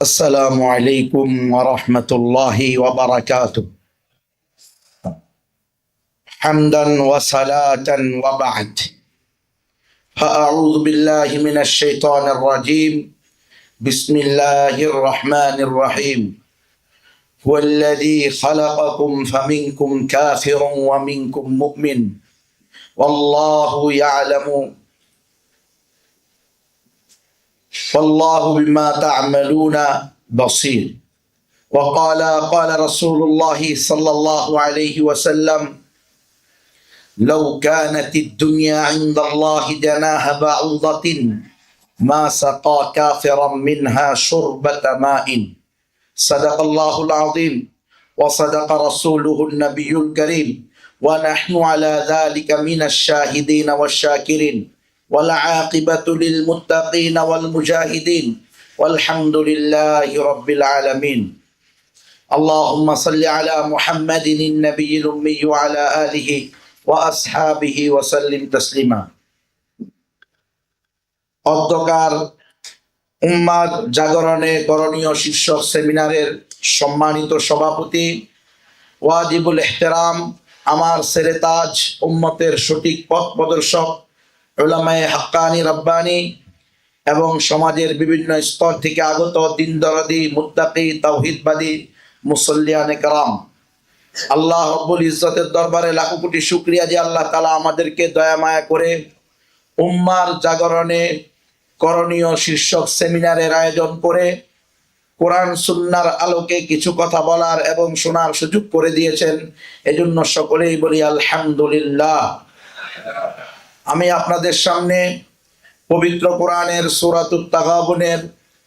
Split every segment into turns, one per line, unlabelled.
السلام عليكم ورحمة الله وبركاته. حمدا وصلاة وبعد، فأعوذ بالله من الشيطان الرجيم. بسم الله الرحمن الرحيم. هو الذي خلقكم فمنكم كافر ومنكم مؤمن والله يعلم والله بما تعملون بصير. وقال رسول الله صلى الله عليه وسلم: لو كانت الدنيا عند الله جناح بعوضة ما سقى كافرا منها شربة ماء. صدق الله العظيم وصدق رسوله النبي الكريم، ونحن على ذلك من الشاهدين والشاكرين، والعاقبة للمتقين والمجاهدين، والحمد لله رب العالمين. اللهم صل على محمد النبي الأمي وعلى آله وأصحابه وسلم تسليما। অধ্যকার উম্মাদ জাগরণে করণীয় শীর্ষক সেমিনারের সম্মানিত সভাপতি ওয়াজিবুল ইহতেরাম, আমার সেরেতাজ, উম্মতের সঠিক পথ প্রদর্শক, উলামায়ে হাক্কানি রাব্বানি এবং সমাজের বিভিন্ন স্তর থেকে আগত দিন দরদি, মুত্তাকি, তাওহীদবাদী মুসল্লিয়ানে কেরাম, আল্লাহ রব্বুল ইজ্জতের দরবারে লাখো কোটি শুকরিয়া যে আল্লাহ তাআলা আমাদেরকে দয়া মায়া করে উম্মার জাগরণে করণীয় শীর্ষক সেমিনারের আয়োজন করে কোরআন সুন্নাহর আলোকে কিছু কথা বলার এবং শোনার সুযোগ করে দিয়েছেন। এজন্য সকলেই বলি আলহামদুলিল্লাহ। আমি আপনাদের সামনে পবিত্র কোরআনের সূরাতুত তাগাবুনের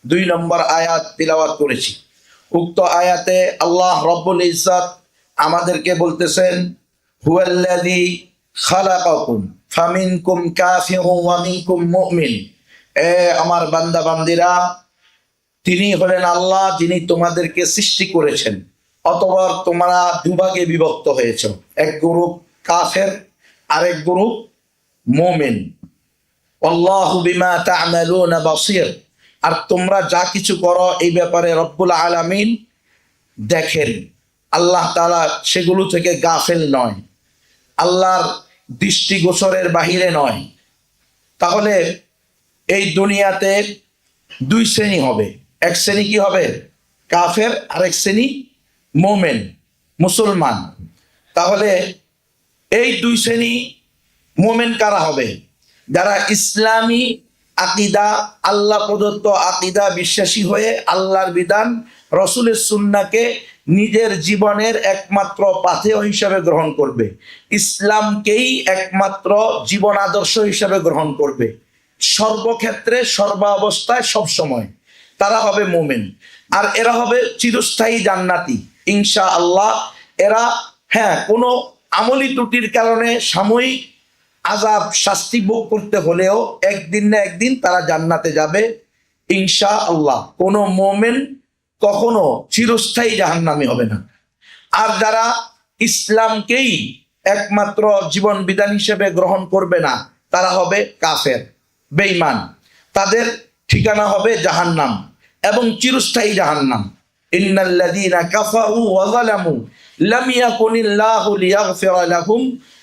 2 নম্বর আয়াত তিলাওয়াত করেছি। উক্ত আয়াতে আল্লাহ রব্বুল ইজ্জত আমাদেরকে বলতেছেন, হুয়াল্লাযী খালাকাকুম ফামিনকুম কাফিরুন ওয়া মিনকুম মুমিন। আমার বান্দা বান্দিরা, তিনি হলেন আল্লাহ যিনি তোমাদেরকে সৃষ্টি করেছেন, অতঃপর তোমরা দুভাগে বিভক্ত হয়েছ, এক গ্রুপ কাফের, আরেক গ্রুপ মুমিন। আল্লাহু বিমা তা'মালুনা বাসীর। আর তোমরা যা কিছু করো এই ব্যাপারে রব্বুল আলামিন দেখেন। আল্লাহ তাআলা সেগুলো থেকে গাফেল নয়, আল্লাহর দৃষ্টিগোচরের বাহিরে নয়। তাহলে এই দুনিয়াতে 2 শ্রেণী হবে। এক শ্রেণী কি হবে? কাফের, আর এক শ্রেণী মুমিন, মুসলমান। তাহলে এই 2 শ্রেণী মুমিন কারা হবে? যারা ইসলামী আকীদা, আল্লাহ প্রদত্ত আকীদা বিশ্বাসী হয়ে আল্লাহর বিধান, রসুলের সুন্নাহকে নিজের জীবনের একমাত্র পাথেয় হিসাবে গ্রহণ করবে, ইসলামকেই একমাত্র জীবন আদর্শ হিসাবে গ্রহণ করবে, সর্বক্ষেত্রে, সর্বাবস্থায়, সব সময়। তারা হবে মুমিন। আর এরা হবে চিরস্থায়ী জান্নাতি ইনশাআল্লাহ। এরা কোনো আমলি ত্রুটির কারণে সাময়িক আযাব, শাস্তি ভোগ করতে হলেও একদিন না একদিন তারা জান্নাতে যাবে ইনশাআল্লাহ। কোনো মুমিন কখনো চিরস্থায়ী জাহান্নামী হবে না। আর যারা ইসলামকেই একমাত্র জীবন বিধান হিসেবে গ্রহণ করবে না, তারা হবে কাফের, বেঈমান। তাদের ঠিকানা হবে জাহান্নাম, এবং চিরস্থায়ী জাহান্নাম। ইন্নাল্লাযীনা কাফারু ওয়া যালামু লাম ইয়াকুনিল্লাহু লিয়াগফিরা লাহুম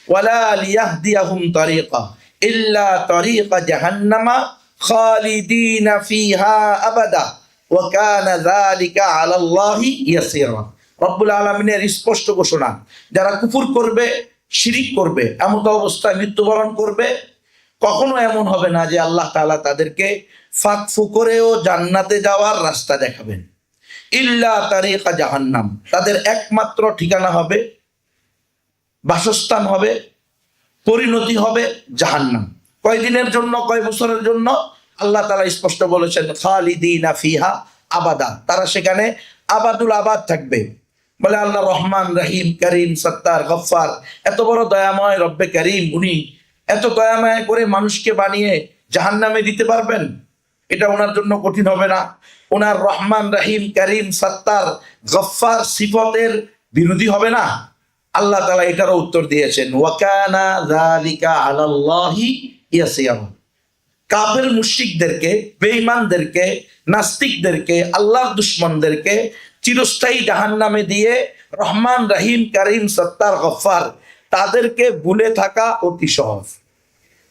ওয়ালা লিয়াহদিয়াহুম তারিকা ইল্লা তারিকা জাহান্নামা খালিদিনা ফিহা আবাদা ওয়া কানা যালিকা আলাল্লাহি ইয়াসীরা। রব্বুল আলামিনের স্পষ্ট ঘোষণা, যারা কুফর করবে, শিরিক করবে, এমন অবস্থায় মৃত্যুবরণ করবে, কখনো এমন হবে না যে আল্লাহ তাআলা তাদেরকে ফাকফু করেও জান্নাতে যাওয়ার রাস্তা দেখাবেন। ইল্লা তারিকা জাহান্নাম, তাদের একমাত্র ঠিকানা হবে, বাসস্থান হবে, পরিণতি হবে জাহান্নাম। কয়দিনের জন্য, কয় বছরের জন্য? আল্লাহ তাআলা স্পষ্ট বলেছেন, খালিদিনা ফিহা আবাদা, তারা সেখানে আবাদুল আবাদ থাকবে। বলে আল্লাহ রহমান, রহিম, করিম, সত্তার, গফফার, এত বড় দয়াময় রব্বে করিম, উনি এত দয়াময় করে মানুষকে বানিয়ে জাহান্নামে দিতে পারবেন? এটা ওনার জন্য কঠিন হবে না? ওনার রহমান, রহিম, করিম, সত্তার, গফফার সিফতের বিরোধী হবে না? আল্লাহ তাআলা এটারও উত্তর দিয়েছেন, ওয়া কানা যালিকা আলাল্লাহি ইয়াসীরা। কাফের মুশরিকদেরকে, বেঈমানদেরকে, নাস্তিকদেরকে, আল্লাহর দুশমনদেরকে চিরস্থায়ী জাহান্নামে দিয়ে রহমান, রহিম, করিম, সত্তার, গফফার তাদেরকে ভুলে থাকা অতি সহজ।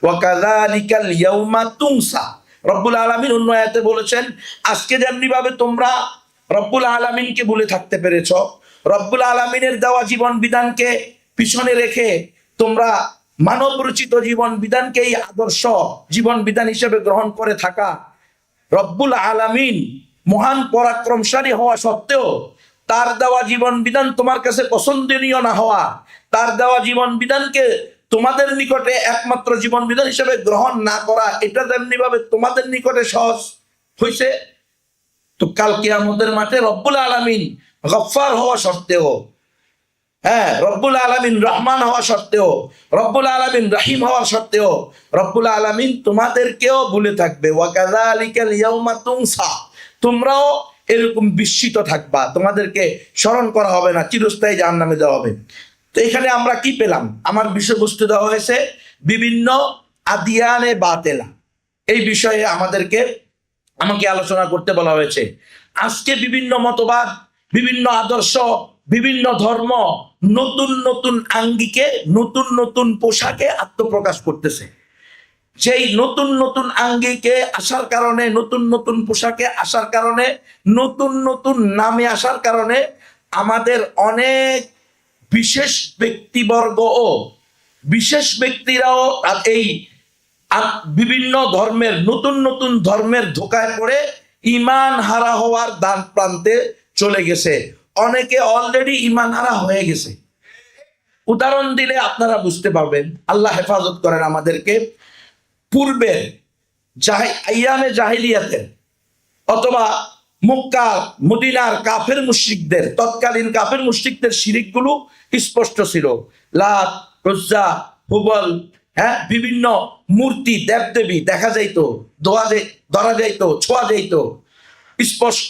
ওয়াকাযালিকাল ইয়াউমা তুনসা, রব্বুল আলামিন অন্য আয়াতে বলেছেন, আজকে যেমনি ভাবে তোমরা রব্বুল আলামিনকে ভুলে থাকতে পেরেছ, রব্বুল আলামিনের দেওয়া জীবন বিধানকে পিছনে রেখে তোমরা মানব রচিত জীবন বিধানকেই আদর্শ জীবন বিধান হিসেবে গ্রহণ করে থাকা, রব্বুল আলামিন মহান পরাক্রমশালী হওয়া সত্ত্বেও তার দেওয়া জীবন বিধান তোমার কাছে পছন্দনীয় না হওয়া, তার দেওয়া জীবন বিধানকে তোমাদের নিকটে একমাত্র জীবন বিধান হিসেবে গ্রহণ না করা, এটা যেমনি ভাবে তোমাদের নিকটে সহজ হয়েছে, তো কাল কিয়ামতের মাঠে রব্বুল আলামিন গফফার হওয়া সত্ত্বেও, হ্যাঁ, রব্বুল আলামিন রহমান হওয়া সত্ত্বেও, রব্বুল আলামিন রহিম হওয়া সত্ত্বেও রব্বুল আলামিন তোমাদেরকেও ভুলে থাকবে। ওয়াকাযালিকাল ইয়াউমা তুনসা, তোমরাও এরকম বিস্মিত থাকবা, তোমাদেরকে স্মরণ করা হবে না, চিরস্থায়ী জাহান্নামে দেওয়া হবে। তো এখানে আমরা কি পেলাম? আমার বিষয়বস্তু দেওয়া হয়েছে বিভিন্ন আদিয়ানে বাতেলা, এই বিষয়ে আমাকে আলোচনা করতে বলা হয়েছে। আজকে বিভিন্ন মতবাদ, বিভিন্ন আদর্শ, বিভিন্ন ধর্ম নতুন নতুন আঙ্গিকে, নতুন নতুন পোশাকে আত্মপ্রকাশ করতেছে। সেই নতুন নতুন আঙ্গিকে আসার কারণে, নতুন নতুন পোশাকে আসার কারণে, নতুন নতুন নামে আসার কারণে আমাদের অনেক বিশেষ ব্যক্তিবর্গ ও বিশেষ ব্যক্তিরাও এই বিভিন্ন ধর্মের, নতুন নতুন ধর্মের ধোকায় পড়ে ঈমান হারা হওয়ার দ্বার প্রান্তে চলে গেছে। অনেকে অলরেডি ঈমান হারা হয়ে গেছে। উদাহরণ দিলে আপনারা বুঝতে পারবেন। আল্লাহ হেফাজত করেন আমাদেরকে। পূর্বে আইয়ামে জাহিলিয়াতের অথবা মক্কা মদিনার কাফের মুশরিকদের, তৎকালীন কাফের মুশরিকদের শিরিকগুলো স্পষ্ট ছিল। লাত, উজ্জা, হুবল, হ্যাঁ, বিভিন্ন মূর্তি, দেবদেবী দেখা যাইতো, ধরা যাইতো, ছোঁয়া যাইতো স্পষ্ট।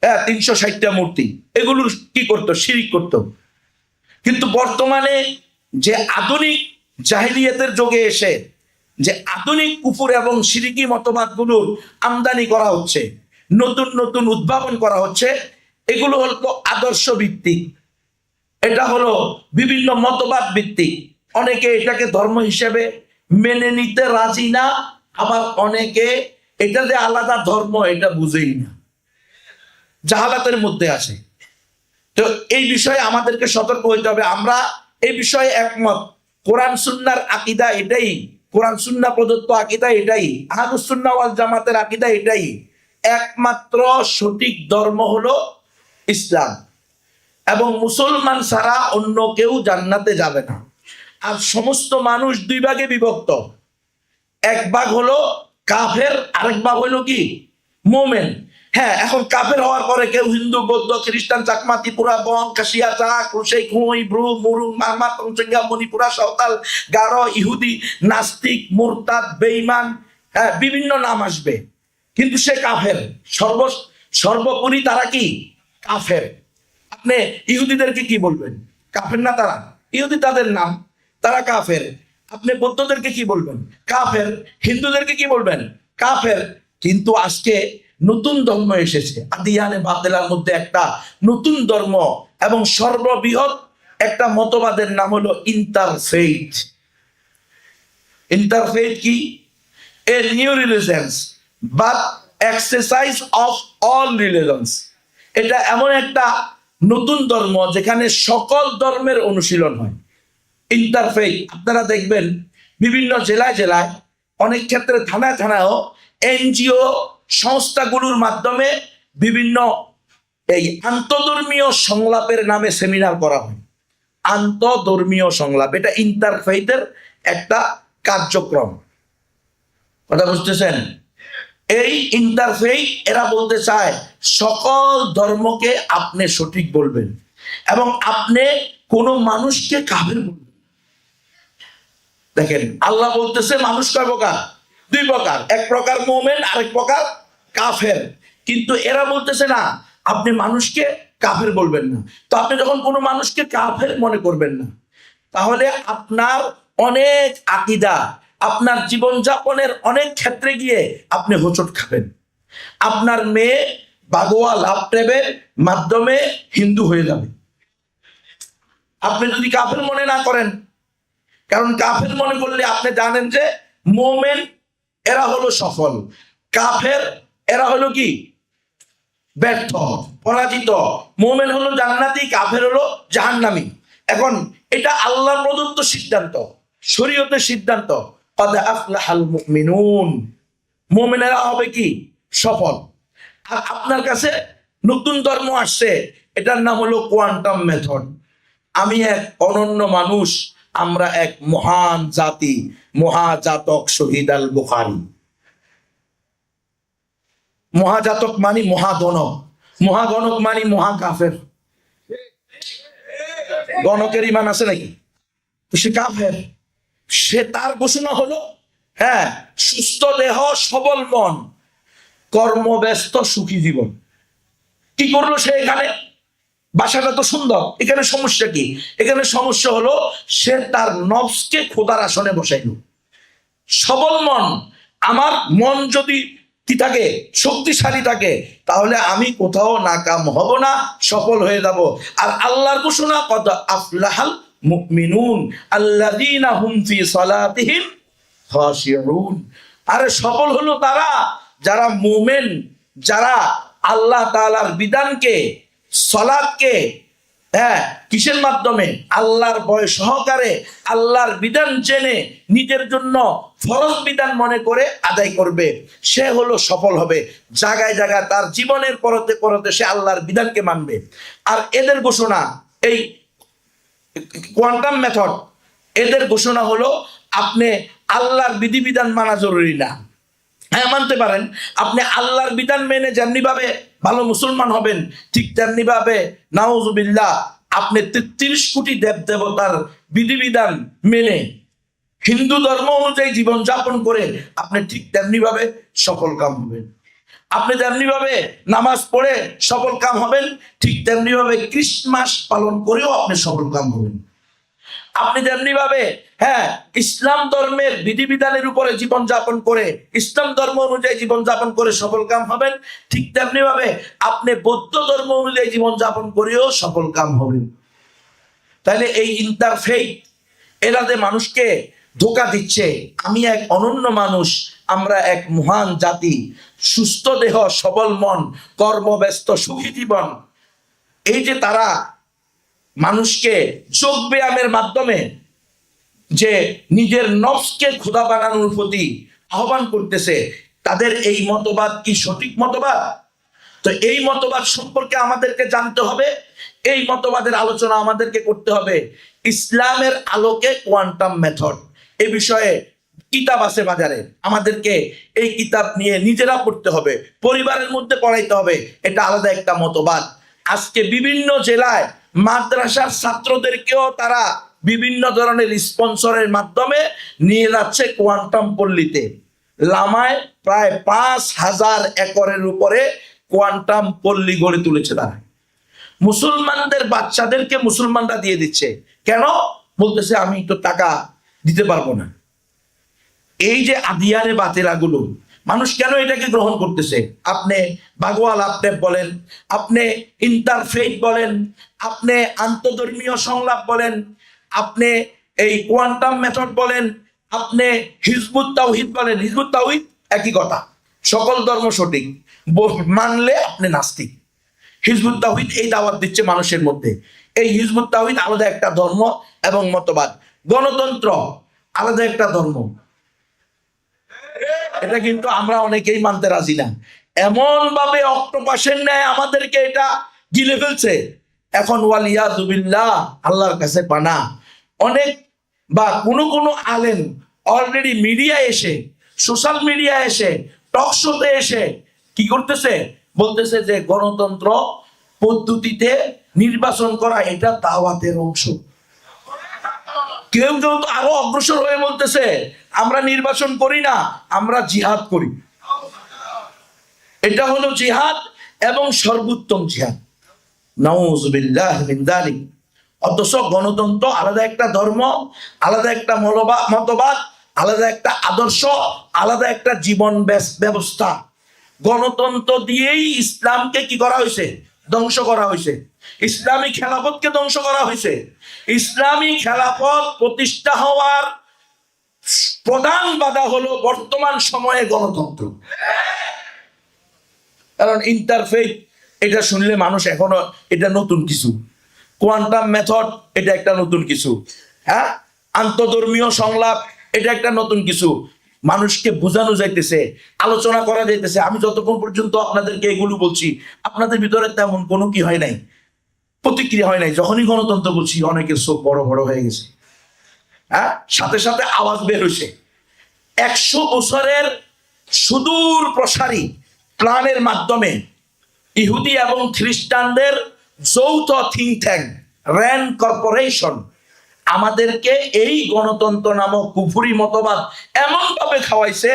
হ্যাঁ, 360টা মূর্তি, এগুলো কি করতো? শিরিক করতো। কিন্তু বর্তমানে যে আধুনিক জাহিলিয়াতের যুগে এসে যে আধুনিক কুফর এবং শিরিকি মতবাদগুলোর আমদানি করা হচ্ছে, নতুন নতুন উদ্ভাবন করা হচ্ছে, এগুলো হলো আদর্শ ভিত্তিক, এটা হলো বিভিন্ন মতবাদ ভিত্তিক। অনেকে এটাকে ধর্ম হিসেবে মেনে নিতে রাজি না, আবার অনেকে এটা যে আলাদা ধর্ম এটা বুঝেই না, জাহালাতের মধ্যে আছে। তো এই বিষয়ে আমাদেরকে সতর্ক হইতে হবে। আমরা এই বিষয়ে একমত, কোরআন সুন্নাহর আকীদা এটাই, কোরআন সুন্নাহ প্রদত্ত আকীদা এটাই, আহলুস সুন্নাহ ওয়াল জামাতের আকীদা এটাই, একমাত্র সঠিক ধর্ম হলো ইসলাম, এবং মুসলমান ছাড়া অন্য কেউ জান্নাতে যাবে না। আর সমস্ত মানুষ দুই ভাগে বিভক্ত, এক ভাগ হলো কাফের, আরেক ভাগ হলো কি? মোমেন। হ্যাঁ, এখন কাফের হওয়ার পরে কেউ হিন্দু, বৌদ্ধ, খ্রিস্টান, চাকমা, ত্রিপুরা, বং, কাশিয়া, চাক, রুশেই, খুঁই, ব্রু, মুরুং, মারমা, তঞ্চঙ্গা, মণিপুরা, সাঁওতাল, গারো, ইহুদি, নাস্তিক, মুরতাদ, বেঈমান, হ্যাঁ, বিভিন্ন নাম আসবে, কিন্তু সে কাফের। সর্বোপরি তারা কি? কাফের। আপনি ইহুদিদেরকে কি বলবেন? কাফের না তারা? ইহুদি তাদের নাম, তারা কাফের। আপনি বৌদ্ধদেরকে কি বলবেন? কাফের। হিন্দুদেরকে কি বলবেন? কাফের। কিন্তু আজকে নতুন ধর্ম এসেছে, আদিয়ানে বাতেলার মধ্যে একটা নতুন ধর্ম, এবং সর্ববৃহৎ একটা মতবাদের নাম হলো ইন্টারফেইথ। ইন্টারফেইথ কি? A new religions but exercise of all religions. এটা এমন একটা নতুন ধর্ম যেখানে সকল ধর্মের অনুশীলন হয়। ইন্টারফেইথ আপনারা দেখবেন বিভিন্ন জেলায় জেলায়, অনেক ক্ষেত্রে থানায় থানায়ও এনজিও সংস্থাগুলোর মাধ্যমে বিভিন্ন এই আন্তধর্মীয় সংলাপের নামে সেমিনার করা হয়। আন্তধর্মীয় সংলাপ, এটা ইন্টারফেইথের একটা কার্যক্রম। কথা বুঝতেছেন? এই ইন্টারফেইথ এরা বলতে চায় সকল ধর্মকে আপনি সঠিক বলবেন, এবং আপনি কোনো মানুষকে কাফের বলবেন। দেখেন, আল্লাহ বলতেছে মানুষ কয় প্রকার? দুই প্রকার, এক প্রকার মুমিন, আরেক প্রকার কাফের। কিন্তু এরা বলতেছে না, আপনি মানুষকে কাফের বলবেন না। তো আপনি যখন কোনো মানুষকে কাফের মনে করবেন না, তাহলে আপনার অনেক আকীদা, আপনার জীবনযাপনের অনেক ক্ষেত্রে গিয়ে আপনি হোঁচট খাবেন। আপনার মেয়ে বাগোয়া ল্যাপটপের মাধ্যমে হিন্দু হয়ে যাবে, আপনি যদি কাফের মনে না করেন। কারণ কাফের মনে করলে আপনি জানেন যে মোমেন এরা হলো সফল, কাফের এরা হলো কি ব্যর্থ, পরাজিত। মোমেন হলো জান্নাতি, কাফের হলো জাহান্নামী। এখন এটা আল্লাহর প্রদত্ত সিদ্ধান্ত, শরীয়তের সিদ্ধান্ত। ক্বাদ আফলাহাল মুমিনুন, মুমিনেরা হবে কি সফল। আর আপনার কাছে নতুন ধর্ম আসছে, এটার নাম হলো কোয়ান্টাম মেথড। আমি এক অনন্য মানুষ, আমরা এক মহান জাতি, মহাজাতক শহীদ আল বুখারী। মহাজাতক মানি মহাগণক, মহাগণক মানি মহাকাফের। গণকের ইমান আছে নাকি? সে কাফের। সে তার ঘোষণা হলো হ্যাঁ সুস্থ দেহ সবল মন কর্মব্যস্ত সুখী জীবন। কি করলো সে এখানে? বাসাটা তো সুন্দর, এখানে সমস্যা কি? এখানে সমস্যা হলো সে তার নফসকে খোদার আসনে বসাইল। সবল মন, আমার মন যদি কি থাকে, শক্তিশালী থাকে, তাহলে আমি কোথাও নাকাম হব না, সফল হয়ে যাব। আর আল্লাহর ঘোষণা ক্বাদ আফলাহাল মুমিনুন আল্লাযীনা হুম ফি সালাতিহিম খাশিউন। আরে সফল হলো তারা যারা মুমিন, যারা আল্লাহ তাআলার বিধানকে, সালাতকে কিসের মাধ্যমে? আল্লাহর ভয় সহকারে, আল্লাহর বিধান জেনে নিজের জন্য ফরজ বিধান মনে করে আদায় করবে, সে হলো সফল হবে। জায়গায় জায়গায় তার জীবনের পরতে পরতে সে আল্লাহর বিধানকে মানবে। আর এদের ঘোষণা, এই কোয়ান্টাম মেথড, এদের ঘোষণা হলো আপনি আল্লাহর বিধিবিধান মানা জরুরি না। হ্যাঁ মানতে পারেন, আপনি আল্লাহর বিধান মেনে যেমনি ভাবে ভালো মুসলমান হবেন, ঠিক তেমনি ভাবে নাউজুবিল্লাহ আপনি 33 কোটি দেব দেবতার বিধিবিধান মেনে হিন্দু ধর্ম অনুযায়ী জীবন যাপন করে আপনি ঠিক তেমনি ভাবে সফল কাম হবেন। আপনি যেমনি ভাবে নামাজ পড়ে সফল কাম হবেন, ঠিক তেমনি ভাবে ক্রিসমাস পালন করেও আপনি সফল কাম হবেন। আপনি যেমনি ভাবে ইসলাম ধর্মের বিধিবিধানের উপরে জীবন যাপন করে, ইসলাম ধর্ম অনুযায়ী জীবন যাপন করে সফল কাম হবেন, ঠিক তেমনি ভাবে আপনি বৌদ্ধ ধর্ম অনুযায়ী জীবন যাপন করেও সফল কাম হবেন। তাহলে এই ইন্টারফেইথ এরা যে মানুষকে ধোঁকা দিচ্ছে, আমি এক অনন্য মানুষ, আমরা এক মহান জাতি, সুস্থ দেহ সবল মন কর্মব্যস্ত সুখী জীবন, এই যে তারা মানুষকে যোগ ব্যায়ামের মাধ্যমে যে নিজের নফসকে খোদা বানানোর প্রতি আহ্বান করতেছে, তাদের এই মতবাদ কি সঠিক মতবাদ? তো এই মতবাদ সম্পর্কে আমাদেরকে জানতে হবে, এই মতবাদের আলোচনা আমাদেরকে করতে হবে ইসলামের আলোকে। কোয়ান্টাম মেথড এই বিষয়ে কিতাব আছে বাজারে, আমাদেরকে এই কিতাব নিয়ে নিজেরা পড়তে হবে, পরিবারের মধ্যে পড়াইতে হবে। এটা আলাদা একটা মতবাদ। আজকে বিভিন্ন জেলায় মাদ্রাসার ছাত্রদেরকেও তারা বিভিন্ন ধরনের স্পন্সরের মাধ্যমে নিয়ে যাচ্ছে কোয়ান্টাম পল্লীতে। লামায় প্রায় 5000 একরের উপরে কোয়ান্টাম পল্লী গড়ে তুলেছে তারা। মুসলমানদের বাচ্চাদেরকে মুসলমানরা দিয়ে দিচ্ছে। কেন? বলতেছে আমি তো টাকা দিতে পারবো না। এই যে আদিয়ারে বাতেরাগুলো, মানুষ কেন এটাকে গ্রহণ করতেছে? আপনি বাগোয়া ল্যাপটপ বলেন, আপনি ইন্টারফেইথ বলেন, আপনি আন্তধর্মীয় সংলাপ বলেন, আপনি এই কোয়ান্টাম মেথড বলেন, আপনি হিজবুত তাওহীদ বলেন, হিজবুত তাওহীদ একই কথা, সকল ধর্ম সঠিক মানলে আপনি নাস্তিক। হিজবুত তাওহীদ এই দাওয়াত দিচ্ছে মানুষের মধ্যে। এই হিজবুত তাওহীদ আলাদা একটা ধর্ম এবং মতবাদ। গণতন্ত্র আলাদা একটা ধর্ম, এটা কিন্তু আমরা অনেকেই মানতে রাজি না। এমন ভাবে অক্টোপাসের ন্যায় আমাদেরকে এটা গিলে ফেলছে। এখন ওয়ালিয়াযুবিল্লাহ, আল্লাহর কাছে পানা। অনেক বা কোনো আলেম অলরেডি মিডিয়া এসে, সোশ্যাল মিডিয়া এসে, টক শোতে এসে কি করতেছে? বলতেছে যে গণতন্ত্র পদ্ধতিতে নির্বাচন করা এটা দাওয়াতের অংশ। কেউ কেউ তো আরো অগ্রসর হয়ে বলতেছে আমরা নির্বাচন করি না, আমরা জিহাদ করি। এটা হলো জিহাদ এবং সর্বোত্তম জিহাদ। নাউযুবিল্লাহ মিন যালিক। অথচ গণতন্ত্র আলাদা একটা ধর্ম, আলাদা একটা মতবাদ, আলাদা একটা আদর্শ, আলাদা একটা জীবন ব্যবস্থা। গণতন্ত্র দিয়েই ইসলামকে কি করা হয়েছে? ধ্বংস করা হয়েছে। ইসলামী খেলাফতকে ধ্বংস করা হয়েছে। ইসলামী খেলাফত প্রতিষ্ঠা হওয়ার প্রধান বাধা হলো বর্তমান সময়ে গণতন্ত্র। কারণ ইন্টারফেথ এটা শুনলে মানুষ এখনো এটা নতুন কিছু, কোয়ান্টাম মেথড এটা একটা নতুন কিছু, হ্যাঁ, আন্তধর্মীয় সংলাপ এটা একটা নতুন কিছু, মানুষকে বোঝানো যাইতেছে, আলোচনা করা যাইতেছে। আমি যতক্ষণ পর্যন্ত আপনাদেরকে এগুলো বলছি, আপনাদের ভিতরে তেমন কোনো কি হয় নাই, প্রতিক্রিয়া হয় নাই। যখনই গণতন্ত্র বলছি অনেকের চোখ বড় বড় হয়ে গেছে, হ্যাঁ, সাথে সাথে আওয়াজ বের হয়েছে। 100 বছরের সুদূর প্রসারী প্ল্যানের মাধ্যমে ইহুদি এবং খ্রিস্টানদের যৌথ থিঙ্ক ট্যাঙ্ক র্যান্ড কর্পোরেশন আমাদেরকে এই গণতন্ত্র নামক কুফুরি মতবাদ এমন ভাবে খাওয়াইছে।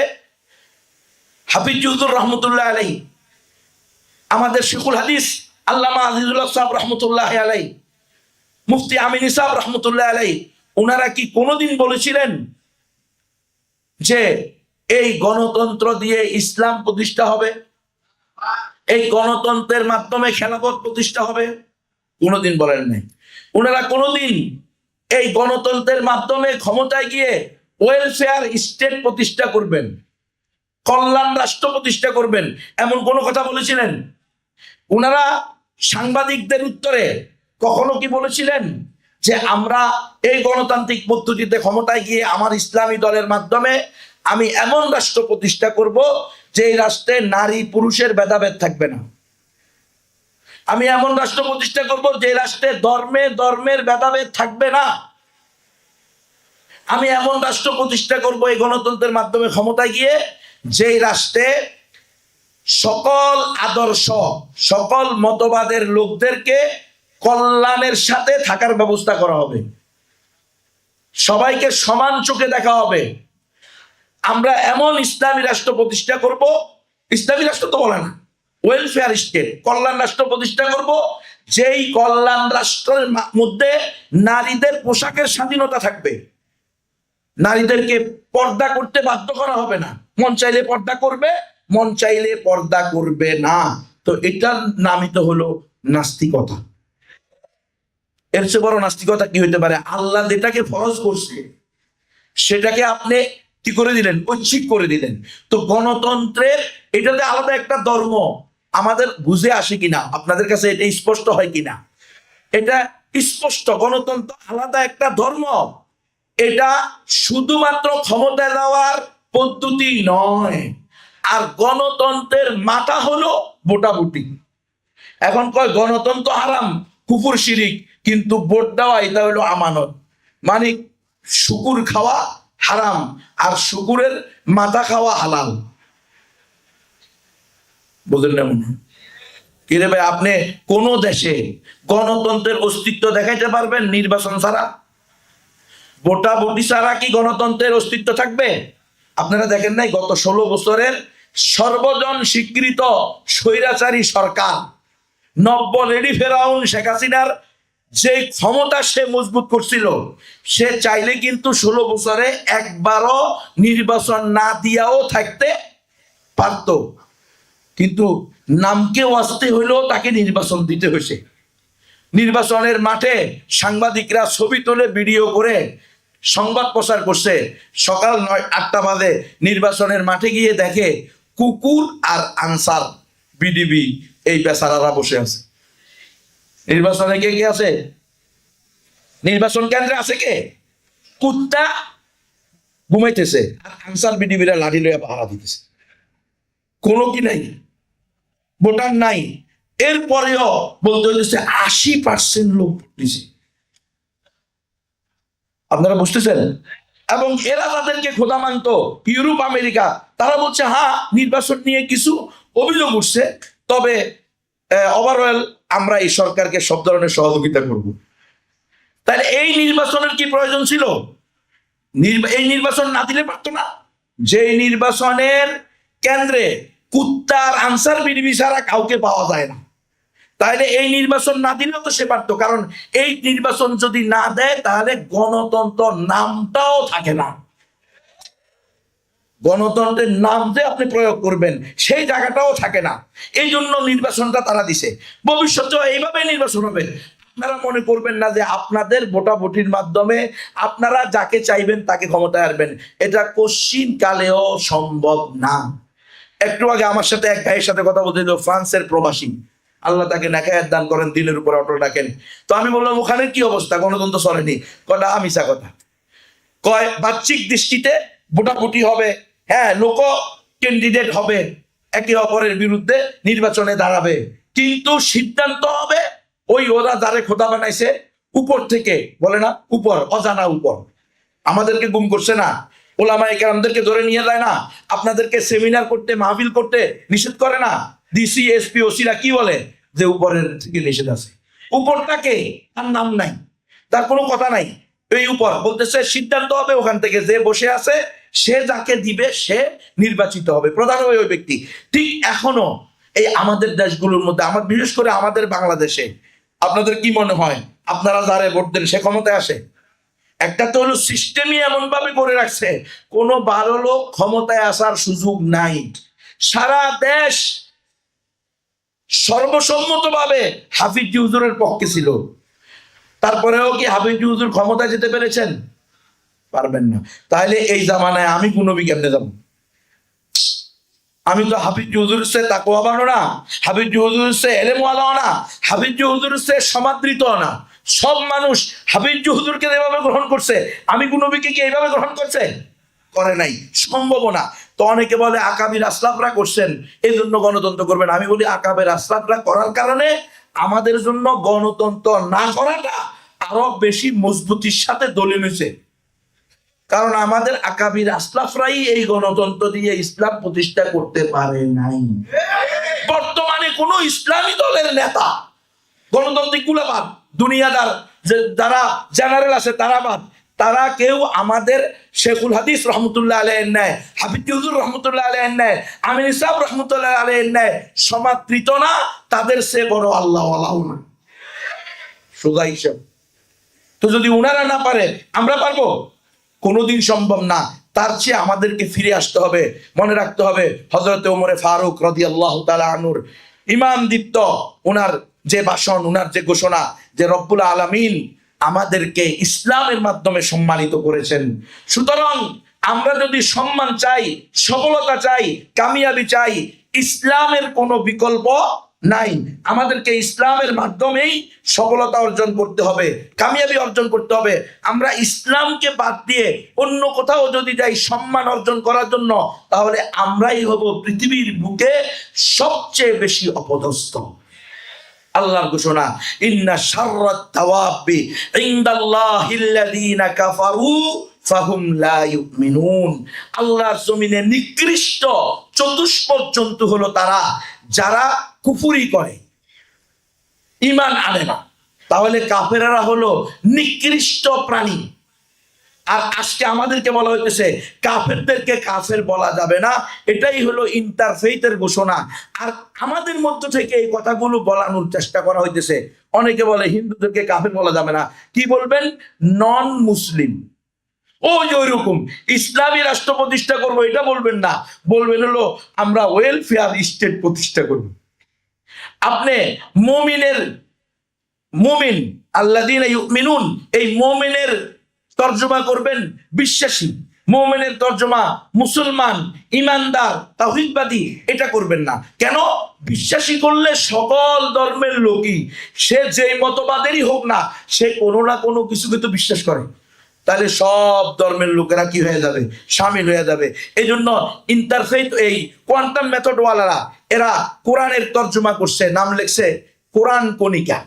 হাফিজ হুজুর রহমতুল্লাহ আলাইহি, আমাদের শেখুল হাদিস আল্লামা আজিজুল্লাহ সাহেব রহমতুল্লাহ আলাইহি, মুফতি আমিনী সাহেব রহমতুল্লাহ আলাইহি, ওনারা কি কোনোদিন বলেছিলেন যে এই গণতন্ত্র দিয়ে ইসলাম প্রতিষ্ঠা হবে, এই গণতন্ত্রের মাধ্যমে খেলাফত প্রতিষ্ঠা হবে? কোনোদিন বলেন নাই। ওনারা কোনোদিন এই গণতন্ত্রের মাধ্যমে ক্ষমতায় গিয়ে ওয়েলফেয়ার স্টেট প্রতিষ্ঠা করবেন, কল্যাণ রাষ্ট্র প্রতিষ্ঠা করবেন, এমন কোনো কথা বলেছিলেন? ওনারা সাংবাদিকদের উত্তরে কখনো কি বলেছিলেন যে আমরা এই গণতান্ত্রিক পদ্ধতিতে ক্ষমতায় গিয়ে আমার ইসলামী দলের মাধ্যমে আমি এমন রাষ্ট্র প্রতিষ্ঠা করব যে রাষ্ট্রে নারী পুরুষের ভেদাভেদ থাকবে না, আমি এমন রাষ্ট্র প্রতিষ্ঠা করব যে রাষ্ট্রে ধর্মের ভেদাভেদ থাকবে না, আমি এমন রাষ্ট্র প্রতিষ্ঠা করব এই গণতন্ত্রের মাধ্যমে ক্ষমতায় গিয়ে যে রাষ্ট্রে সকল আদর্শ, সকল মতবাদের লোকদেরকে কল্যাণের সাথে থাকার ব্যবস্থা করা হবে, সবাইকে সমান চোখে দেখা হবে। আমরা এমন ইসলামী রাষ্ট্র প্রতিষ্ঠা করব, ইসলামী রাষ্ট্র তো বলে না, ওয়েলফেয়ার স্টেট, কল্যাণ রাষ্ট্র প্রতিষ্ঠা করব, যেই কল্যাণ রাষ্ট্রের মধ্যে নারীদের পোশাকের স্বাধীনতা থাকবে, নারীদেরকে পর্দা করতে বাধ্য করা হবে না, মন চাইলে পর্দা করবে, মন চাইলে পর্দা করবে না। তো এটার নামই তো হলো নাস্তিকতা। এর চেয়ে বড় নাস্তিকতা কি হইতে পারে? আল্লাহ যেটাকে ফরজ করছে সেটাকে আপনি কি করে দিলেন? ঐচ্ছিক করে দিলেন। তো গণতন্ত্রের এটাতে আলাদা একটা ধর্ম আমাদের বুঝে আসে কিনা, আপনাদের কাছে এটা স্পষ্ট হয় কিনা? এটা স্পষ্ট, গণতন্ত্র আলাদা একটা ধর্ম, এটা শুধুমাত্র ক্ষমতা দেওয়ার পদ্ধতি নয়। আর গণতন্ত্রের মাথা হলো ভোটাভুটি। এখন কয় গণতন্ত্র হারাম, কুফর শিরিক, কিন্তু ভোট দেওয়া এটা হলো আমানত। মানে শুকুর খাওয়া হারাম আর শুকুরের মাথা খাওয়া হালাল। বুঝলেন না মনে? কি রে ভাই, আপনি কোন দেশে গণতন্ত্রের অস্তিত্ব দেখাইতে পারবেন নির্বাচন ছাড়া? ভোটাভুটি ছাড়া কি গণতন্ত্রের অস্তিত্ব থাকবে? আপনারা দেখেন নাই গত 16 বছরের সর্বজন স্বীকৃত স্বৈরাচারী সরকার নব্য রেডি ফেরাউন শেখ হাসিনার যে ক্ষমতা সে মজবুত করছিল, সে চাইলে কিন্তু 16 বছরে একবারও নির্বাচন না দিয়াও থাকতে পারত, কিন্তু নামকে ওয়াস্তে হইলেও তাকে নির্বাচন দিতে হয়েছে। নির্বাচনের মাঠে সাংবাদিকরা ছবি তুলে ভিডিও করে সংবাদ প্রচার করছে, সকাল 9-8টা বাজে নির্বাচনের মাঠে গিয়ে দেখে কুকুর আর আনসার বিডিবি এই বেচারারা বসে আছে। নির্বাচনে কে কে আছে? নির্বাচন কেন্দ্রে আছে কে? কুত্তা ঘুমাইতেছে আর আনসার বিডিবিরা লাঠি লইয়া পাহারা দিতেছে। কোনো কি নাই, ভোটার নাই। এরপরেও বলতে হইতেছে 80% লোক দিছে। আপনারা বুঝতেছেন? এবং এরা তাদেরকে খোদা মানত, ইউরোপ আমেরিকা, তারা বলছে হ্যাঁ নির্বাচন নিয়ে কিছু অভিযোগ উঠছে, তবে ওভারঅল আমরা এই সরকারকে সব ধরনের সহযোগিতা করব। তাহলে এই নির্বাচনের কি প্রয়োজন ছিল? এই নির্বাচন না দিলে পারতো না? যে নির্বাচনের কেন্দ্রে কুত্তার আনসার বিডিবি ছাড়া কাউকে পাওয়া যায় না, তাহলে এই নির্বাচন না দিলেও তো সে পারতো। কারণ এই নির্বাচন যদি না দেয় তাহলে গণতন্ত্র নামটাও থাকে না। গণতন্ত্রের নাম যে আপনি প্রয়োগ করবেন সেই জায়গাটাও থাকে না। এই জন্য নির্বাচনটা তারা দিছে। ভবিষ্যতে এইভাবে নির্বাচন হবে। আপনারা মনে করবেন না যে আপনাদের ভোটাভুটির মাধ্যমে আপনারা যাকে চাইবেন তাকে ক্ষমতায় আনবেন, এটা কোশ্চিন কালেও সম্ভব না। একটু আগে আমার সাথে এক ভাইয়ের সাথে কথা বলতে, ফ্রান্সের প্রবাসী, আল্লাহ তাকে নেকায়াত দান করেন, দিনের উপর অটল রাখেন। তো আমি বললাম ওখানে কি অবস্থা, গণতন্ত্র চলেনি? কটা আমিষা কথা কয়, বাহ্যিক দৃষ্টিতে ভোটাভুটি হবে, হ্যাঁ, লোক ক্যান্ডিডেট হবে, একে অপরের বিরুদ্ধে নির্বাচনে দাঁড়াবে, কিন্তু সিদ্ধান্ত হবে ওই ওরা যারে খোদা বানাইছে উপর থেকে, বলে না উপর, অজানা উপর। আমাদেরকে গুম করছে না, ওলামায়ে কেরামদেরকে ধরে নিয়ে যায় না, আপনাদেরকে সেমিনার করতে, মাহফিল করতে নিষেধ করে না, ডিসি এসপি ওসিরা কি বলে যে উপরের থেকে নিষেধ আছে। উপরটাকে তার নাম নাই, তার কোনো কথা নাই। এই উপর বলতেছে সিদ্ধান্ত হবে ওখান থেকে, যে বসে আছে সে যাকে দিবে সে নির্বাচিত হবে, প্রধান হবে ওই ব্যক্তি। ঠিক এখনো এই আমাদের দেশগুলোর মধ্যে, আমার বিশেষ করে আমাদের বাংলাদেশে, আপনাদের কি মনে হয় আপনারা যারে ভোট দেন সে ক্ষমতায় আসে? একটা তো হলো সিস্টেমই এমন ভাবে করে রাখছে কোনো ভালো লোক ক্ষমতায় আসার সুযোগ নাই। সারা দেশ সর্বসম্মতভাবে হাফিজ হুজুরের পক্ষে ছিল, তারপরেও কি হাফিজ হুজুর ক্ষমতায় যেতে পেরেছেন? পারবেন না। তাহলে এই জামানায় আমি কোন নবী কেমনে যাব? আমি তো হাফিজ হুজুরের সে তাকওয়া বানো না, হাফিজ হুজুরের সে এলেম ওয়ালাও না, হাফিজ হুজুরের সে সমাদৃত না। সব মানুষ হাফিজ হুজুরকে এভাবে গ্রহণ করছে, আমি কোন নবীকে কি এইভাবে গ্রহণ করছে? করে নাই, সম্ভব না। তো অনেকে বলে আকাবির আসলাফরা করছেন এই জন্য গণতন্ত্র করবেন। আমি বলি আকাবের আসলাফরা করার কারণে আমাদের জন্য গণতন্ত্র না করাটা আরো বেশি মজবুতির সাথে দলিল হয়েছে। কারণ আমাদের আকাবির আসলাফরাই এই গণতন্ত্র দিয়ে ইসলাম প্রতিষ্ঠা করতে পারে নাই। বর্তমানে কোন ইসলামী দলের নেতা গণতান্ত্রিক কুলাবাদ, দুনিয়াদার যারা জেনারেল আছে তারা বাদ, তারা কেউ আমাদের শেখুল হাদিস রহমতুল্লাহ আলাইহির ন্যায়, হাফিজ হুজুর রহমতুল্লাহ আলাইহির ন্যায়, আমিন সাহেব রহমতুল্লাহ আলাইহির ন্যায় সমাদৃত না, তাদের সে বড় আল্লাহ ওয়ালাও না। সোজা হিসাব। তো যদি উনারা না পারে আমরা পারবো? কোনোদিন সম্ভব না। তার চেয়ে আমাদেরকে ফিরে আসতে হবে। মনে রাখতে হবে হযরত ওমরে ফারুক রাদিয়াল্লাহু তাআলা আনহুর ইমাম দীপ্ত, ওনার যে ভাষণ, ওনার যে ঘোষণা যে রব্বুল আলামিন আমাদেরকে ইসলামের মাধ্যমে সম্মানিত করেছেন। সুতরাং আমরা যদি সম্মান চাই, সফলতা চাই, কামিয়াবি চাই, ইসলামের কোনো বিকল্প নাই। আমাদেরকে ইসলামের মাধ্যমেই সফলতা অর্জন করতে হবে, কামিয়াবি অর্জন করতে হবে। আমরা ইসলামকে বাদ দিয়ে অন্য কোথাও যদি যাই সম্মান অর্জন করার জন্য, তাহলে আমরাই হব পৃথিবীর বুকে সবচেয়ে বেশি অপদস্থ। আল্লাহর ঘোষণা, ইন্না শাররাত দাওয়াবি ইনদাল্লাহিল্লাযীনা কাফারু ফাহুম লা ইউমিনুন। আল্লাহর জমিনে নিকৃষ্ট চতুষ্পদ জন্তু হলো তারা যারা কুফরি করে, ঈমান আনে না। তাহলে কাফেররা হলো নিকৃষ্ট প্রাণী। আর আজকে আমাদেরকে বলা হইতেছে কাফেরদেরকে কাফের বলা যাবে না, এটাই হলো ইন্টারফেইথের ঘোষণা। আর আমাদের মধ্য থেকে এই কথাগুলো বলানোর চেষ্টা করা হইতেছে। অনেকে বলে হিন্দুদেরকে কাফের বলা যাবে না, কি বলবেন? নন মুসলিম। ওই ওইরকম ইসলামী রাষ্ট্র প্রতিষ্ঠা করবো এটা বলবেন না, বলবেন হলো আমরা ওয়েলফেয়ার স্টেট প্রতিষ্ঠা করব। আপনি মুমিন আল্লাযীনা ইউমিনুন, এই মুমিনের তর্জমা করবেন বিশ্বাসী, মুমিনের তর্জমা মুসলমান, ইমানদার, তাওহীদবাদী, এটা করবেন না। কেন? বিশ্বাসী করলে সকল ধর্মের লোকই, সে যেই মতবাদেরই হোক না, সে কোনো না কোনো কিছুকে তো বিশ্বাস করে। তাহলে সব ধর্মের লোকেরা কি হয়ে যাবে? শামিল হয়ে যাবে। এই জন্য ইন্টারফেথ, এই কোয়ান্টাম মেথড ওয়ালারা, এরা কোরআনের তর্জমা করছে, নাম লিখছে কোরআন কণিকা,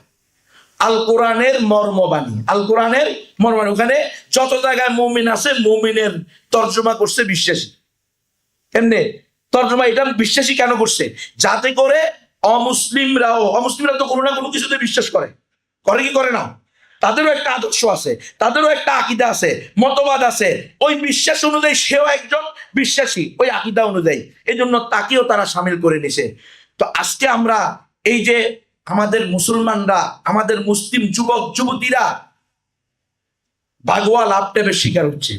আল কোরআনের মর্মবাণী, আল কোরআনের মর্মবাণী। ওখানে যত জায়গায় মুমিন আছে, মুমিনের তর্জমা করছে বিশ্বাসী। কেমনে তর্জমা? এটা বিশ্বাসী কেন করছে? যাতে করে অমুসলিমরা তো কোনো না কোনো কিছুতে বিশ্বাস করে, করে কি করে না? তাদেরও একটা আদর্শ আছে, তাদেরও একটা আকীদা আছে, মতবাদ আছে। ওই বিশ্বাস অনুযায়ী সেও একজন বিশ্বাসী, ওই আকীদা অনুযায়ী। এই জন্য তাকেও তারা সামিল করে নিছে। তো আজকে আমরা এই যে আমাদের মুসলমানরা, আমাদের মুসলিম যুবক যুবতীরা ভাগোয়া লাভ টেপের শিকার হচ্ছে।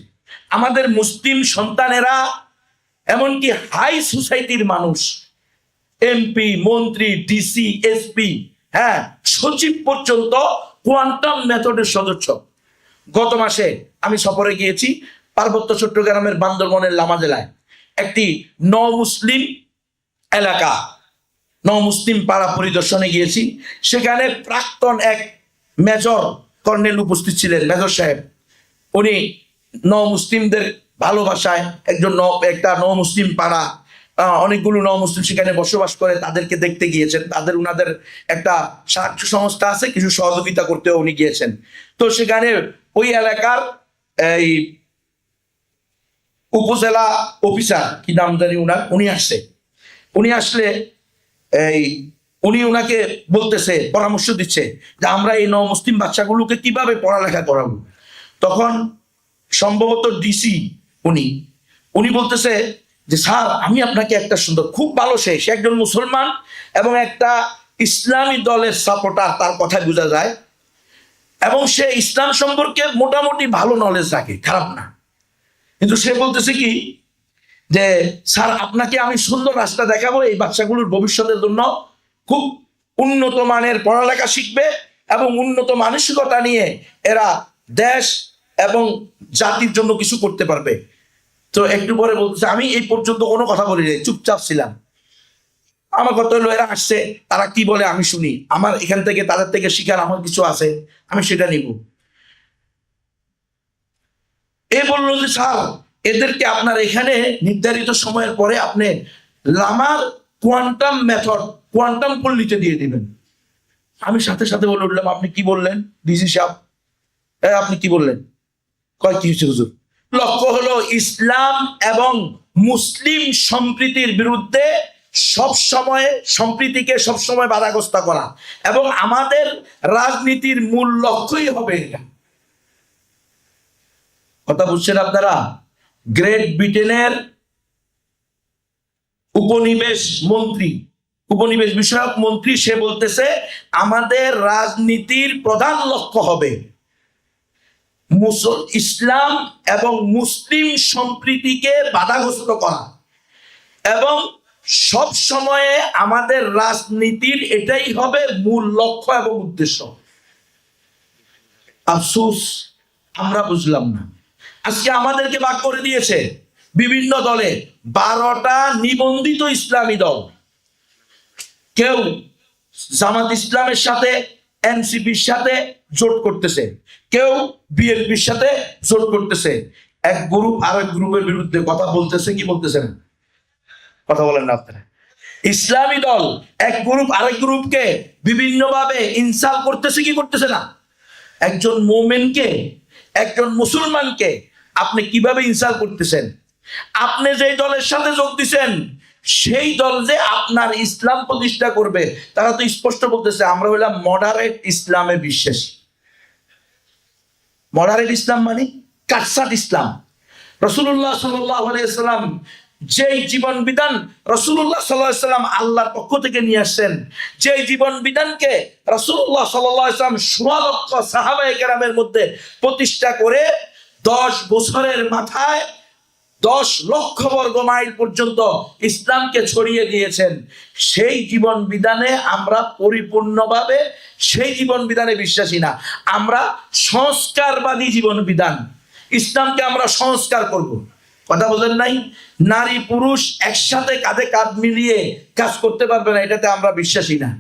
আমাদের মুসলিম সন্তানেরা এমনকি হাই সোসাইটির মানুষ, এমপি, মন্ত্রী, ডিসি, এসপি, হ্যাঁ, সচিব পর্যন্ত কোয়ান্টাম মেথডের সদস্য। গত মাসে আমি সফরে গিয়েছি পার্বত্য চট্টগ্রামের বান্দরবনের লামা জেলায় একটি মুসলিম এলাকা, মুসলিম পাড়া পরিদর্শনে গিয়েছি। সেখানে প্রাক্তন এক মেজর কর্নেল উপস্থিত ছিলেন, মেজর সাহেব। উনি মুসলিমদের ভালোবাসায় একটা মুসলিম পাড়া, অনেকগুলো মুসলিম সেখানে বসবাস করে, তাদেরকে দেখতে গিয়েছেন। উনাদের একটা সাহায্য সংস্থা আছে, কিছু সহযোগিতা করতেও উনি গিয়েছেন। তো সেখানে ওই এলাকার এই উপজেলা অফিসার, কি নাম জানি উনি আসলে উনি ওনাকে বলতেছে, পরামর্শ দিচ্ছে যে আমরা এই মুসলিম বাচ্চাগুলোকে কিভাবে পড়ালেখা করাবো। তখন সম্ভবত ডিসি উনি বলতেছে যে স্যার, আমি আপনাকে একটা সুন্দর, খুব ভালো, সে একজন মুসলমান এবং একটা ইসলামী দলের সাপোর্টার, তার কথায় বোঝা যায়, এবং সে ইসলাম সম্পর্কে মোটামুটি ভালো নলেজ রাখে, খারাপ না। কিন্তু সে বলতেছে কি যে স্যার, আপনাকে আমি সুন্দর রাস্তা দেখাবো, এই বাচ্চাগুলোর ভবিষ্যতের জন্য খুব উন্নত মানের পড়ালেখা শিখবে এবং উন্নত মানসিকতা নিয়ে এরা দেশ এবং জাতির জন্য কিছু করতে পারবে। তো একটু পরে বলতেছে, আমি এই পর্যন্ত কোনো কথা বলি নাই, চুপচাপ ছিলাম। আমার কথা হলো, এরা আসছে, তারা কি বলে আমি শুনি, আমার এখান থেকে তাদের থেকে শিখার আমার কিছু আছে, আমি সেটা নিব। এ বললো যে স্যার, এদেরকে আপনার এখানে নির্ধারিত সময়ের পরে আপনি লামার কোয়ান্টাম মেথড, কোয়ান্টাম পল্লীতে দিয়ে দিবেন। আমি সাথে সাথে বলে উঠলাম, আপনি কি বললেন ডিসি সাহেব? আপনি কি বললেন? কয় কি হচ্ছে হুজুর? লক্ষ্য হলো ইসলাম এবং মুসলিম সম্প্রীতির বিরুদ্ধে সবসময়, সম্প্রীতিকে সবসময় বাধাগ্রস্ত করা, এবং আমাদের রাজনীতির মূল লক্ষ্যই হবে এটা। কথা বুঝছেন আপনারা? গ্রেট ব্রিটেনের উপনিবেশ বিষয়ক মন্ত্রী, সে বলতেছে আমাদের রাজনীতির প্রধান লক্ষ্য হবে ইসলাম এবং মুসলিম সম্প্রীতিকে বাধাগ্রস্ত করা, এবং সব সময়ে আমাদের রাজনীতির এটাই হবে মূল লক্ষ্য এবং উদ্দেশ্য। আফসোস, আমরা বুঝলাম না। আজকে আমাদেরকে ভাগ করে দিয়েছে বিভিন্ন দলে, 12টা নিবন্ধিত ইসলামী দল। কেউ জামাত ইসলামের সাথে, এনসিপির সাথে জোট করতেছে, কেউ বিএনপির সাথে জোট করতেছে। এক গ্রুপ আরেক গ্রুপের বিরুদ্ধে কথা বলতেছে, কি বলতেছে না? কথা বলেন না আপনারা? ইসলামী দল এক গ্রুপ আরেক গ্রুপকে বিভিন্নভাবে ইনসাল্ট করতেছে, কি করতেছে না? একজন মুমিনকে, একজন মুসলমানকে আপনি কিভাবে ইনসাল্ট করতেছেন? আপনি যে দলের সাথে যোগ দিচ্ছেন, সেই দল যে আপনার ইসলাম প্রতিষ্ঠা করবে, তারা তো স্পষ্ট বলতেছে আমরা হইলাম মডারেট ইসলামে বিশ্বাসী। মডারেট ইসলাম মানে কাটসাট ইসলাম। রাসূলুল্লাহ সাল্লাল্লাহু আলাইহি ওয়াসাল্লাম যেই জীবন বিধান রাসূলুল্লাহ সাল্লাল্লাহু আলাইহি ওয়াসাল্লাম আল্লাহর পক্ষ থেকে নিয়ে আসছেন, যেই জীবন বিধানকে রাসূলুল্লাহ সাল্লাল্লাহু আলাইহি ওয়াসাল্লাম 16 লক্ষ সাহাবায়ে কেরামের মধ্যে প্রতিষ্ঠা করে 10 বছরের মাথায় 10 লক্ষ বর্গ মাইল পর্যন্ত ইসলামকে ছড়িয়ে দিয়েছেন, সেই জীবন বিধানে আমরা পরিপূর্ণভাবে সেই জীবন বিধানে বিশ্বাসী না। আমরা সংস্কারবাদী জীবন বিধান, ইসলামকে আমরা সংস্কার করব। কথা বলেন নাই? নারী পুরুষ একসাথে কাঁধে কাঁধ মিলিয়ে কাজ করতে পারবে না, এটাতে আমরা বিশ্বাসী না।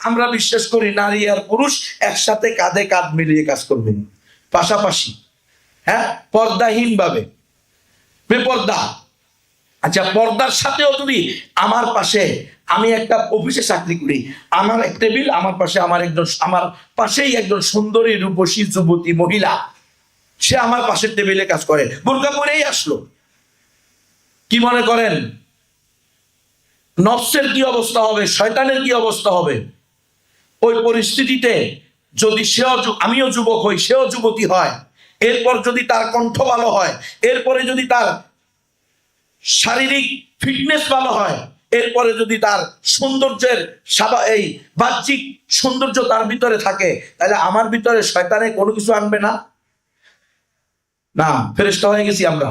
আমরা বিশ্বাস করি নারী আর পুরুষ একসাথে কাঁধে কাঁধ মিলিয়ে কাজ করবেন, পাশাপাশি, হ্যাঁ, পর্দাহীন ভাবে, বেপর্দা। আচ্ছা, পর্দার সাথেও যদি আমার পাশে, আমি একটা অফিসে চাকরি করি, আমার এক টেবিল, আমার পাশে আমার পাশেই একজন সুন্দরী রূপসী যুবতী মহিলা, সে আমার পাশের টেবিলে কাজ করে, বোরকা পরেই আসলো, কি মনে করেন নফসের কি অবস্থা হবে, শয়তানের কি অবস্থা হবে? ওই পরিস্থিতিতে যদি আমিও যুবক হই, সেও যুবতী হয়, এরপর যদি তার কণ্ঠ ভালো হয়, এরপরে যদি তার শারীরিক ফিটনেস ভালো হয়, এরপরে যদি তার সৌন্দর্যের এই বাহ্যিক সৌন্দর্য তার ভিতরে থাকে, তাহলে আমার ভিতরে শয়তানে কোনো কিছু আনবে না? না, ফেরেশতা হয়ে গেছি আমরা।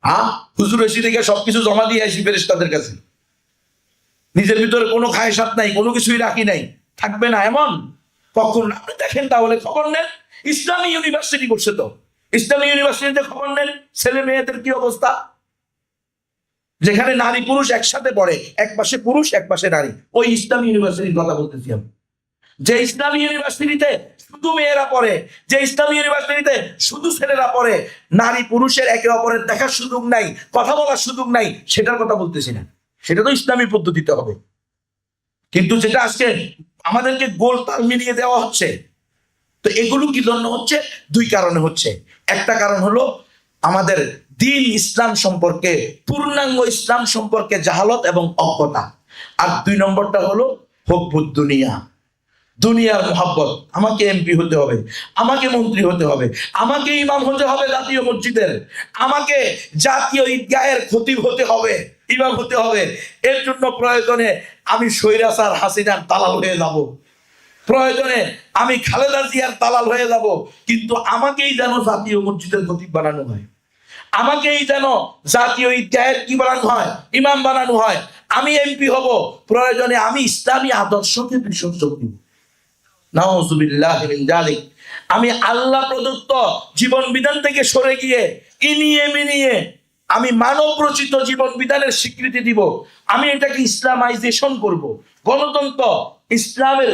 হ্যাঁ, হুজুর এসে থেকে সবকিছু জমা দিয়ে আসি ফেরেশতাদের কাছে, নিজের ভিতরে কোনো খায়সাত নাই, কোনো কিছুই রাখি নাই, থাকবে না এমন কখন? আপনি দেখেন তাহলে, খবর নেন। ইসলামী ইউনিভার্সিটি করছে তো, ইসলামী ইউনিভার্সিটিতে খবর নেন ছেলে মেয়েদের কি অবস্থা, যেখানে নারী পুরুষ একসাথে পড়ে, এক পাশে পুরুষ এক পাশে নারী। ওই ইসলামী ইউনিভার্সিটির কথা বলতেছি আমি, যে ইসলামী ইউনিভার্সিটিতে শুধু মেয়েরা পড়ে, যে ইসলামী ইউনিভার্সিটিতে শুধু ছেলেরা পড়ে, নারী পুরুষের একে অপরের দেখার সুযোগ নাই, কথা বলার সুযোগ নাই, সেটার কথা বলতেছি না, সেটা তো ইসলামী পদ্ধতিতে হবে। কিন্তু যেটা আজকে আমাদেরকে গোল তাল মিলিয়ে দেওয়া হচ্ছে, তো এগুলো কি জন্য হচ্ছে? দুই কারণে হচ্ছে। একটা কারণ হলো আমাদের দিন ইসলাম সম্পর্কে, পূর্ণাঙ্গ ইসলাম সম্পর্কে জাহালত এবং অজ্ঞতা। আর দুই নম্বরটা হলো হব্বুদ দুনিয়া, দুনিয়ার মোহাব্বত। আমাকে এমপি হতে হবে, আমাকে মন্ত্রী হতে হবে, আমাকে ইমাম হতে হবে জাতীয় মসজিদের, আমাকে জাতীয় ঈদগাহের খতিব হতে হবে, ইমাম হতে হবে। এর জন্য প্রয়োজনে আমি স্বৈরাচার হাসিনার দালাল হয়ে যাব, প্রয়োজনে আমি খালেদা জিয়ার দালাল হয়ে যাব, কিন্তু আমাকেই যেন জাতীয় মসজিদের খতিব বানানো হয়, আমাকেই যেন জাতীয় ঈদগাহের কি বানানো হয়, ইমাম বানানো হয়। আমি এমপি হব, প্রয়োজনে আমি ইসলামী আদর্শকে বিসর্জন দিব। নাউযুবিল্লাহি মিন যালিক। আমি আল্লাহ প্রদত্ত জীবন বিধান থেকে সরে গিয়ে ইনিয়ে মিনিয়ে আমি মানব রচিত জীবন বিধানের স্বীকৃতি দিব। আমি এটাকে ইসলামাইজেশন করব। গণতন্ত্র ইসলামের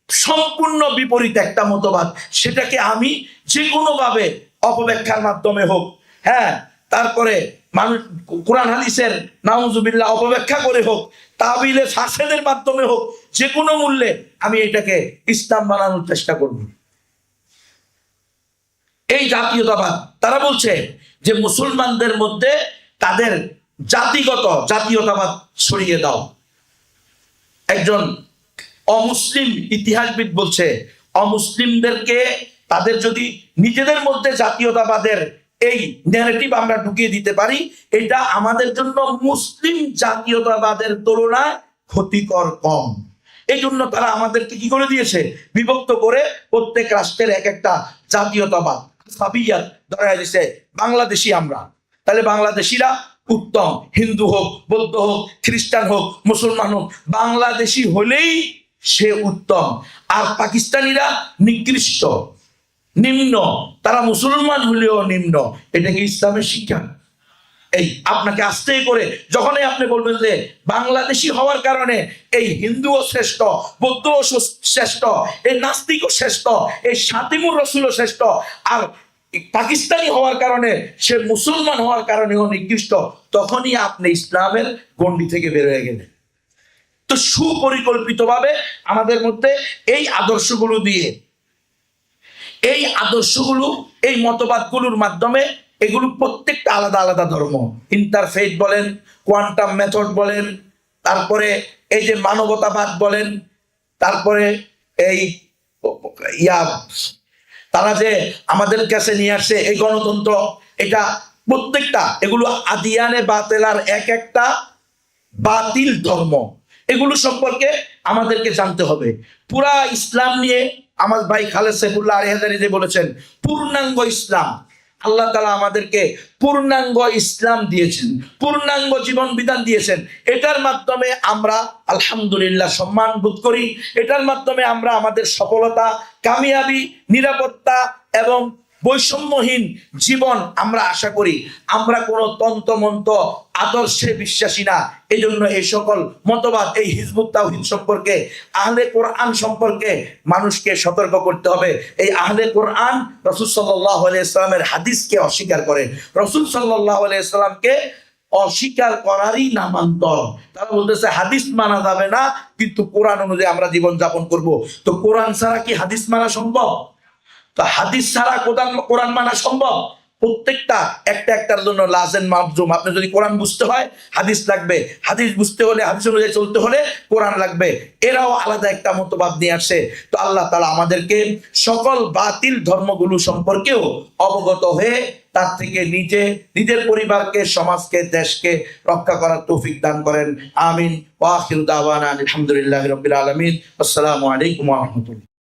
সম্পূর্ণ বিপরীত একটা মতবাদ, সেটাকে আমি যে কোনো ভাবে অপব্যাখ্যার মাধ্যমে হোক, হ্যাঁ, তারপরে মানুষ কোরআন হাদিসের নাউযুবিল্লাহ অপব্যাখ্যা করে হোক, তাবিলে ফাসেদের মাধ্যমে হোক, যে কোনো মূল্যে আমি এটাকে ইসলাম বানানোর চেষ্টা করব। এই জাতীয়তাবাদ, তারা বলছে যে মুসলমানদের মধ্যে তাদের জাতীয়তাবাদ সরিয়ে দাও। একজন অমুসলিম ইতিহাসবিদ বলছে, অমুসলিমদেরকে তাদের যদি নিজেদের মধ্যে জাতীয়তাবাদের এই ন্যারেটিভ আমরা ঢুকিয়ে দিতে পারি, এটা আমাদের জন্য মুসলিম জাতীয়তাবাদের তুলনায় ক্ষতিকর কম। এই জন্য তারা আমাদেরকে কি করে দিয়েছে, বিভক্ত করে প্রত্যেক রাষ্ট্রের এক একটা জাতীয়তাবাদ সাবিয়াত ধরা দিয়েছে। বাংলাদেশি আমরা, তাহলে বাংলাদেশিরা উত্তম, হিন্দু হোক, বৌদ্ধ হোক, খ্রিস্টান হোক, মুসলমান হোক, বাংলাদেশি হলেই সে উত্তম। আর পাকিস্তানিরা নিকৃষ্ট, নিম্ন, তারা মুসলমান হলেও নিম্ন। এটা কি ইসলামের শিক্ষা? এই আপনাকে আস্তে করে যখনই আপনি বলবেন যে বাংলাদেশি হওয়ার কারণে এই হিন্দুও শ্রেষ্ঠ, বৌদ্ধও শ্রেষ্ঠ, এই নাস্তিকও শ্রেষ্ঠ, এই শাতিমুর রসুলও শ্রেষ্ঠ, আর পাকিস্তানি হওয়ার কারণে সে মুসলমান হওয়ার কারণেও নিকৃষ্ট, তখনই আপনি ইসলামের গণ্ডি থেকে বের হয়ে গেলেন। তো সুপরিকল্পিতভাবে আমাদের মধ্যে এই আদর্শগুলো দিয়ে, এই আদর্শগুলো, এই মতবাদগুলোর মাধ্যমে, এগুলো প্রত্যেকটা আলাদা আলাদা ধর্ম, ইন্টারফেথ বলেন, কোয়ান্টাম মেথড বলেন, তারপরে এই যে মানবতাবাদ বলেন, তারপরে এই তারা যে আমাদের কাছে নিয়ে আসছে এই গণতন্ত্র, এটা প্রত্যেকটা এগুলো আদিয়ানে বাতেলার এক একটা বাতিল ধর্ম। এগুলো সম্পর্কে আমাদেরকে জানতে হবে। পুরা ইসলাম নিয়ে আমার ভাই খালেদ সাইফুল্লাহ আরিহাজারী যে বলেছেন পূর্ণাঙ্গ ইসলাম, আল্লাহ তাআলা আমাদেরকে পূর্ণাঙ্গ ইসলাম দিয়েছেন, পূর্ণাঙ্গ জীবন বিধান দিয়েছেন। এটার মাধ্যমে আমরা আলহামদুলিল্লাহ সম্মান বোধ করি, এটার মাধ্যমে আমরা আমাদের সফলতা, কামিয়াবি, নিরাপত্তা এবং বৈষম্যহীন জীবন আমরা আশা করি। আমরা কোনো তন্ত্রমন্ত্র আদর্শে বিশ্বাসী না। এই জন্য এই সকল মতবাদ, এই হিজবুত তাওহীদ সম্পর্কে, আহলে কোরআন সম্পর্কে মানুষকে সতর্ক করতে হবে। এই আহলে কোরআন রাসূল সাল্লাল্লাহু আলাইহি সাল্লামের হাদিসকে অস্বীকার করে, রাসূল সাল্লাল্লাহু আলাইহি সাল্লামকে অস্বীকার করারই নামান্তর। তারা বলতেছে হাদিস মানা যাবে না, কিন্তু কোরআন অনুযায়ী আমরা জীবন যাপন করব। তো কোরআন ছাড়া কি হাদিস মানা সম্ভব? তো হাদিস ছাড়া কোরআন মানা সম্ভব? প্রত্যেকটা একটার জন্য লাজেন মাবজুম। আপনি যদি কোরআন বুঝতে হয় হাদিস লাগবে, হাদিস বুঝতে হলে, হাদিস অনুযায়ী চলতে হলে কোরআন লাগবে। এরাও আলাদা একটা মতবাদ নিয়ে আসে। তো আল্লাহ তাআলা আমাদেরকে সকল বাতিল ধর্মগুলো সম্পর্কেও অবগত হয়ে তার থেকে নিজের পরিবারকে, সমাজকে, দেশকে রক্ষা করার তৌফিক দান করেন। আমিন। ওয়া আখিরু দাওয়ানা আলহামদুলিল্লাহি রাব্বিল আলামিন। আসসালামু আলাইকুম ওয়া রাহমাতুল্লাহ।